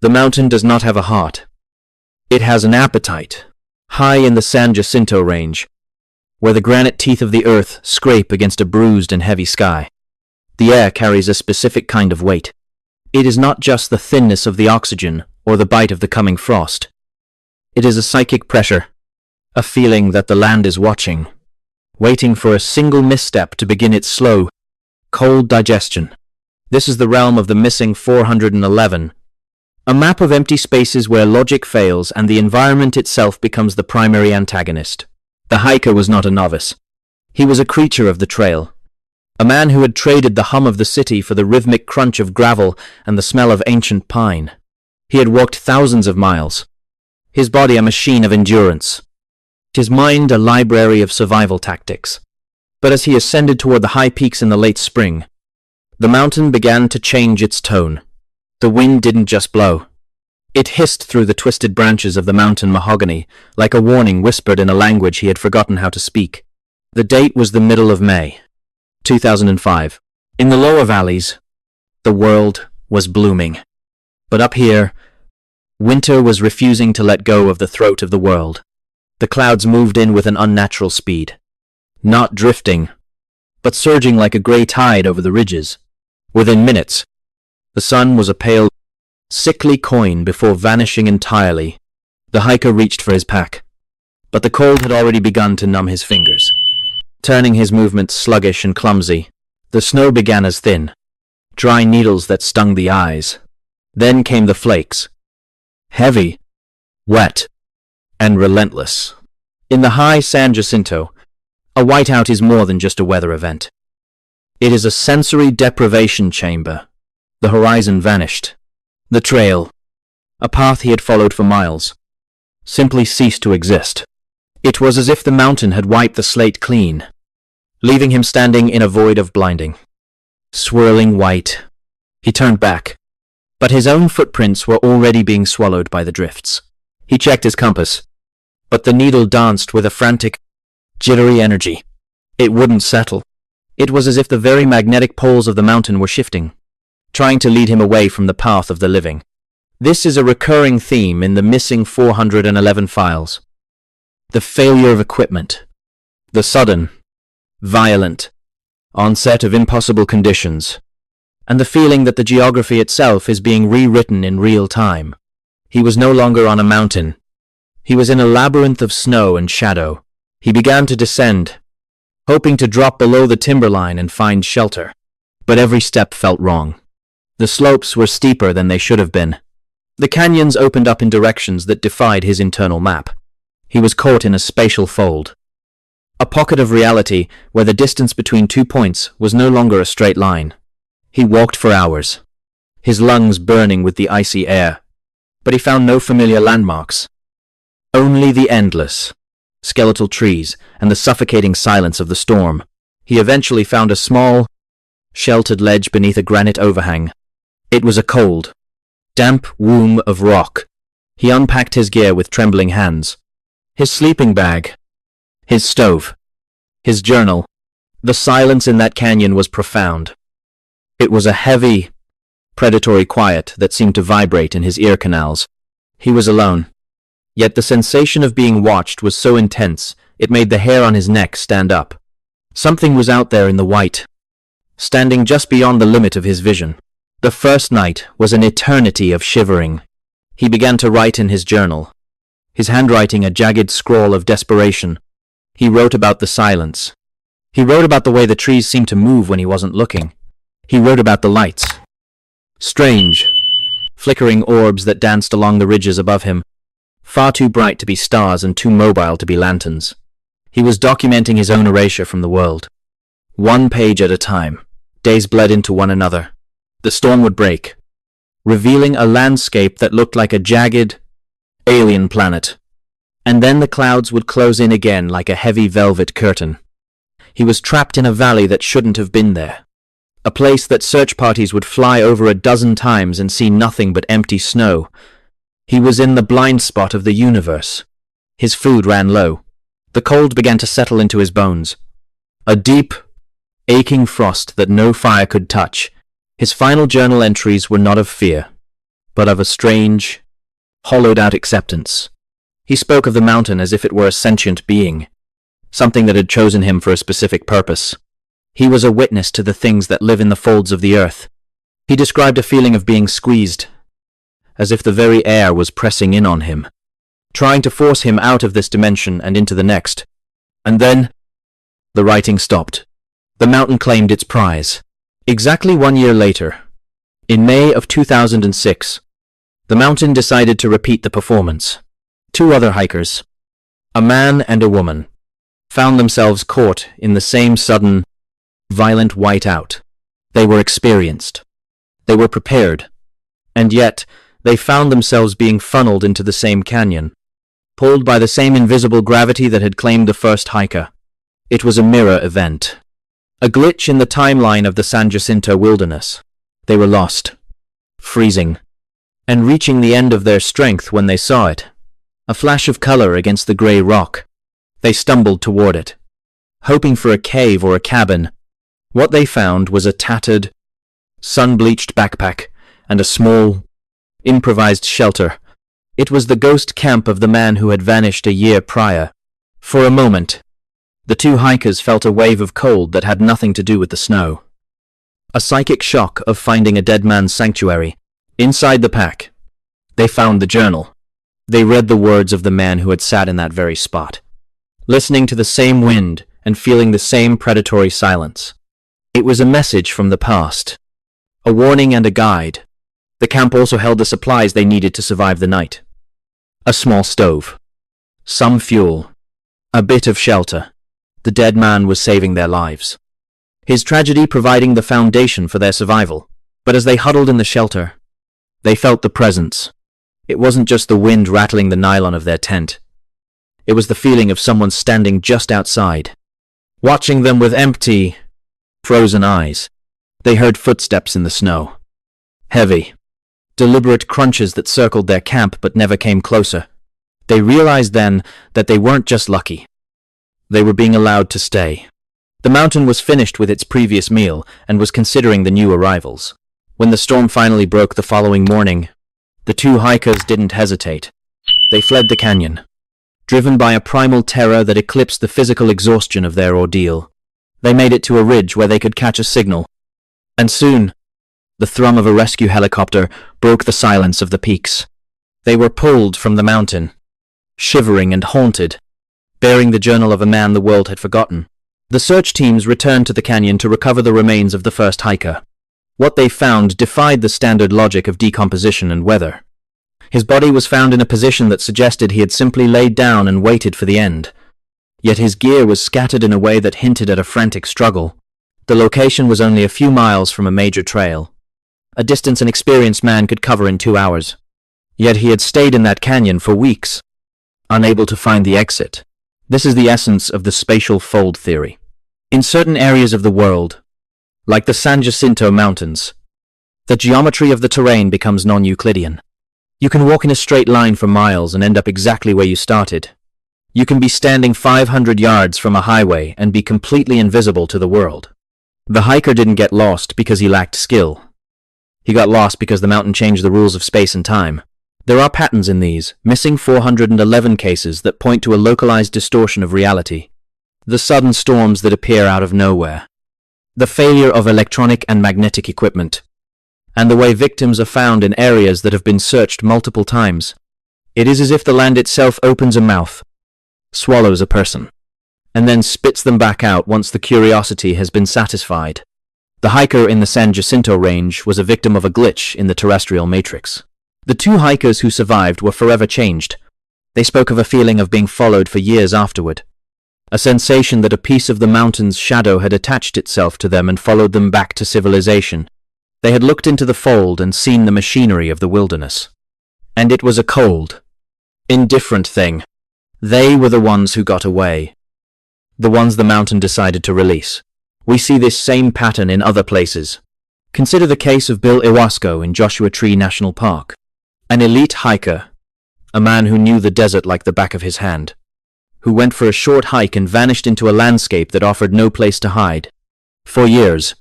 The mountain does not have a heart. It has an appetite, high in the San Jacinto range, where the granite teeth of the earth scrape against a bruised and heavy sky. The air carries a specific kind of weight. It is not just the thinness of the oxygen or the bite of the coming frost. It is a psychic pressure, a feeling that the land is watching, waiting for a single misstep to begin its slow, cold digestion. This is the realm of the missing 411, a map of empty spaces where logic fails and the environment itself becomes the primary antagonist. The hiker was not a novice. He was a creature of the trail, a man who had traded the hum of the city for the rhythmic crunch of gravel and the smell of ancient pine. He had walked thousands of miles, his body a machine of endurance, his mind a library of survival tactics. But as he ascended toward the high peaks in the late spring, the mountain began to change its tone. The wind didn't just blow. It hissed through the twisted branches of the mountain mahogany, like a warning whispered in a language he had forgotten how to speak. The date was the middle of May, 2005. In the lower valleys, the world was blooming. But up here, winter was refusing to let go of the throat of the world. The clouds moved in with an unnatural speed, not drifting, but surging like a grey tide over the ridges. Within minutes, the sun was a pale, sickly coin before vanishing entirely. The hiker reached for his pack, but the cold had already begun to numb his fingers, turning his movements sluggish and clumsy. The snow began as thin, dry needles that stung the eyes. Then came the flakes, heavy, wet, and relentless. In the high San Jacinto, a whiteout is more than just a weather event. It is a sensory deprivation chamber. The horizon vanished. The trail, a path he had followed for miles, simply ceased to exist. It was as if the mountain had wiped the slate clean, leaving him standing in a void of blinding, swirling white. He turned back, but his own footprints were already being swallowed by the drifts. He checked his compass, but the needle danced with a frantic, jittery energy. It wouldn't settle. It was as if the very magnetic poles of the mountain were shifting, trying to lead him away from the path of the living. This is a recurring theme in the missing 411 files. The failure of equipment, the sudden, violent onset of impossible conditions, and the feeling that the geography itself is being rewritten in real time. He was no longer on a mountain. He was in a labyrinth of snow and shadow. He began to descend, hoping to drop below the timberline and find shelter. But every step felt wrong. The slopes were steeper than they should have been. The canyons opened up in directions that defied his internal map. He was caught in a spatial fold, a pocket of reality where the distance between 2 points was no longer a straight line. He walked for hours, his lungs burning with the icy air, but he found no familiar landmarks. Only the endless, skeletal trees and the suffocating silence of the storm. He eventually found a small, sheltered ledge beneath a granite overhang. It was a cold, damp womb of rock. He unpacked his gear with trembling hands. His sleeping bag, his stove, his journal. The silence in that canyon was profound. It was a heavy, predatory quiet that seemed to vibrate in his ear canals. He was alone. Yet the sensation of being watched was so intense, it made the hair on his neck stand up. Something was out there in the white, standing just beyond the limit of his vision. The first night was an eternity of shivering. He began to write in his journal, his handwriting a jagged scrawl of desperation. He wrote about the silence. He wrote about the way the trees seemed to move when he wasn't looking. He wrote about the lights, strange, flickering orbs that danced along the ridges above him, far too bright to be stars and too mobile to be lanterns. He was documenting his own erasure from the world. 1 page at a time, days bled into one another. The storm would break, revealing a landscape that looked like a jagged, alien planet. And then the clouds would close in again like a heavy velvet curtain. He was trapped in a valley that shouldn't have been there. A place that search parties would fly over a dozen times and see nothing but empty snow. He was in the blind spot of the universe. His food ran low. The cold began to settle into his bones. A deep, aching frost that no fire could touch. His final journal entries were not of fear. but of a strange, hollowed-out acceptance. He spoke of the mountain as if it were a sentient being, something that had chosen him for a specific purpose. He was a witness to the things that live in the folds of the earth. He described a feeling of being squeezed, as if the very air was pressing in on him, trying to force him out of this dimension and into the next. And then, the writing stopped. The mountain claimed its prize. Exactly 1 year later, in May of 2006, the mountain decided to repeat the performance. 2 other hikers, a man and a woman, found themselves caught in the same sudden, violent whiteout. They were experienced. They were prepared. And yet, they found themselves being funneled into the same canyon, pulled by the same invisible gravity that had claimed the first hiker. It was a mirror event. A glitch in the timeline of the San Jacinto wilderness. They were lost, freezing, and reaching the end of their strength when they saw it. A flash of color against the gray rock. They stumbled toward it, hoping for a cave or a cabin. What they found was a tattered, sun-bleached backpack and a small, improvised shelter. It was the ghost camp of the man who had vanished a year prior. For a moment, the 2 hikers felt a wave of cold that had nothing to do with the snow. A psychic shock of finding a dead man's sanctuary. Inside the pack, they found the journal. They read the words of the man who had sat in that very spot, listening to the same wind and feeling the same predatory silence. It was a message from the past, a warning and a guide. The camp also held the supplies they needed to survive the night. A small stove, some fuel, a bit of shelter. The dead man was saving their lives, his tragedy providing the foundation for their survival. But as they huddled in the shelter, they felt the presence. It wasn't just the wind rattling the nylon of their tent. It was the feeling of someone standing just outside, watching them with empty, frozen eyes. They heard footsteps in the snow. Heavy, deliberate crunches that circled their camp but never came closer. They realized then that they weren't just lucky. They were being allowed to stay. The mountain was finished with its previous meal and was considering the new arrivals. When the storm finally broke the following morning, the 2 hikers didn't hesitate. They fled the canyon, driven by a primal terror that eclipsed the physical exhaustion of their ordeal. They made it to a ridge where they could catch a signal. And soon, the thrum of a rescue helicopter broke the silence of the peaks. They were pulled from the mountain, shivering and haunted, bearing the journal of a man the world had forgotten. The search teams returned to the canyon to recover the remains of the first hiker. What they found defied the standard logic of decomposition and weather. His body was found in a position that suggested he had simply laid down and waited for the end. Yet his gear was scattered in a way that hinted at a frantic struggle. The location was only a few miles from a major trail, a distance an experienced man could cover in 2 hours. Yet he had stayed in that canyon for weeks, unable to find the exit. This is the essence of the spatial fold theory. In certain areas of the world, like the San Jacinto Mountains, the geometry of the terrain becomes non-Euclidean. You can walk in a straight line for miles and end up exactly where you started. You can be standing 500 yards from a highway and be completely invisible to the world. The hiker didn't get lost because he lacked skill. He got lost because the mountain changed the rules of space and time. There are patterns in these, missing 411 cases that point to a localized distortion of reality. The sudden storms that appear out of nowhere. The failure of electronic and magnetic equipment. And the way victims are found in areas that have been searched multiple times. It is as if the land itself opens a mouth, swallows a person, and then spits them back out once the curiosity has been satisfied. The hiker in the San Jacinto range was a victim of a glitch in the terrestrial matrix. The 2 hikers who survived were forever changed. They spoke of a feeling of being followed for years afterward. A sensation that a piece of the mountain's shadow had attached itself to them and followed them back to civilization. They had looked into the fold and seen the machinery of the wilderness. And it was a cold, indifferent thing. They were the ones who got away. The ones the mountain decided to release. We see this same pattern in other places. Consider the case of Bill Iwasco in Joshua Tree National Park. An elite hiker, a man who knew the desert like the back of his hand, who went for a short hike and vanished into a landscape that offered no place to hide. For years,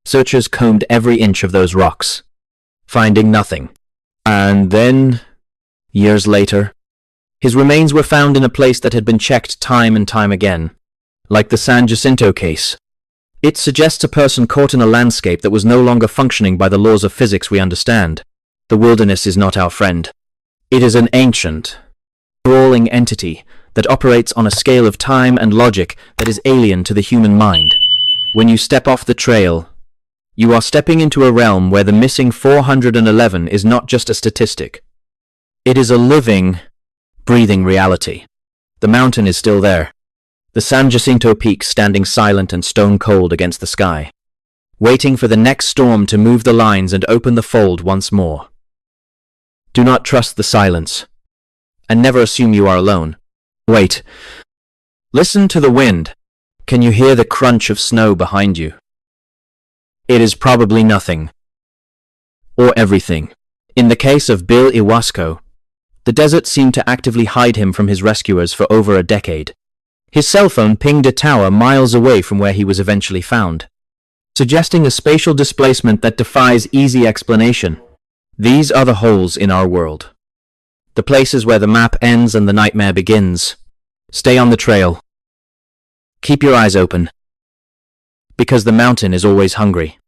searchers combed every inch of those rocks, finding nothing. And then, years later, his remains were found in a place that had been checked time and time again, like the San Jacinto case. It suggests a person caught in a landscape that was no longer functioning by the laws of physics we understand. The wilderness is not our friend. It is an ancient, brawling entity that operates on a scale of time and logic that is alien to the human mind. When you step off the trail, you are stepping into a realm where the missing 411 is not just a statistic. It is a living, breathing reality. The mountain is still there. The San Jacinto Peak standing silent and stone cold against the sky, waiting for the next storm to move the lines and open the fold once more. Do not trust the silence, and never assume you are alone. Wait. Listen to the wind. Can you hear the crunch of snow behind you? It is probably nothing. Or everything. In the case of Bill Iwasco, the desert seemed to actively hide him from his rescuers for over a decade. His cell phone pinged a tower miles away from where he was eventually found, suggesting a spatial displacement that defies easy explanation. These are the holes in our world. The places where the map ends and the nightmare begins. Stay on the trail. Keep your eyes open, because the mountain is always hungry.